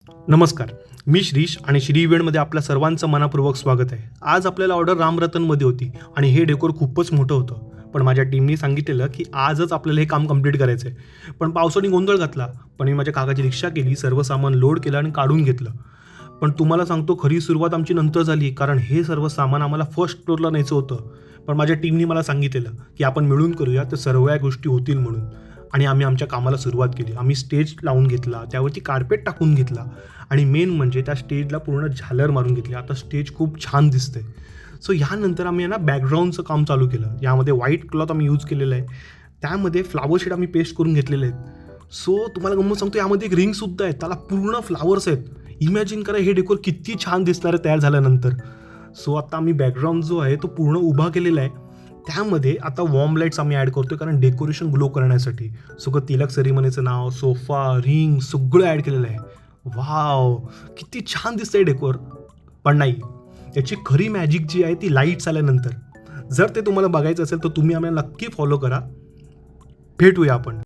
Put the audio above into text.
नमस्कार, मी श्रीश आणि श्री इव्हेंटमध्ये आपल्या सर्वांचं मनापूर्वक स्वागत आहे. आज आपल्याला ऑर्डर रामरतनमध्ये होती आणि हे डेकोर खूपच मोठं होतं. पण माझ्या टीमनी सांगितलेलं की आजच आपल्याला हे काम कंप्लीट करायचं आहे. पण पावसाने गोंधळ घातला. पण मी माझ्या काकाची रिक्षा केली, सर्व सामान लोड केलं आणि काढून घेतलं. पण तुम्हाला सांगतो खरी सुरुवात आमची नंतर झाली, कारण हे सर्व सामान आम्हाला फर्स्ट फ्लोअरला न्यायचं होतं. पण माझ्या टीमनी मला सांगितलेलं की आपण मिळून करूया, तर सर्व गोष्टी होतील म्हणून. आणि आम्ही आमच्या कामाला सुरुवात केली. आम्ही स्टेज लावून घेतला, त्यावरती कार्पेट टाकून घेतला आणि मेन म्हणजे त्या स्टेजला पूर्ण झालर मारून घेतली. आता स्टेज खूप छान दिसते. सो ह्यानंतर आम्ही बॅकग्राऊंडचं काम चालू केलं. यामध्ये व्हाईट क्लॉथ आम्ही यूज केलेलं आहे. त्यामध्ये फ्लावर शेड आम्ही पेस्ट करून घेतलेले आहेत. सो तुम्हाला गंमत सांगतो, यामध्ये एक रिंगसुद्धा आहे, त्याला पूर्ण फ्लावर्स आहेत. इमॅजिन करा हे डेकोर किती छान दिसणार आहे तयार झाल्यानंतर. सो आता आम्ही बॅकग्राऊंड जो आहे तो पूर्ण उभा केलेला आहे. त्यामध्ये आता वॉर्म लाईट्स आम्ही ॲड करतोय, कारण डेकोरेशन ग्लो करण्यासाठी. सगळं तिलक सेरेमनीचं नाव, सोफा, रिंग सगळं ॲड केलेलं आहे. वाव, किती छान दिसतंय डेकोर. पण नाही, याची खरी मॅजिक जी आहे ती लाईट्स आल्यानंतर. जर ते तुम्हाला बघायचं असेल तर तुम्ही आम्हाला नक्की फॉलो करा. भेटूया आपण.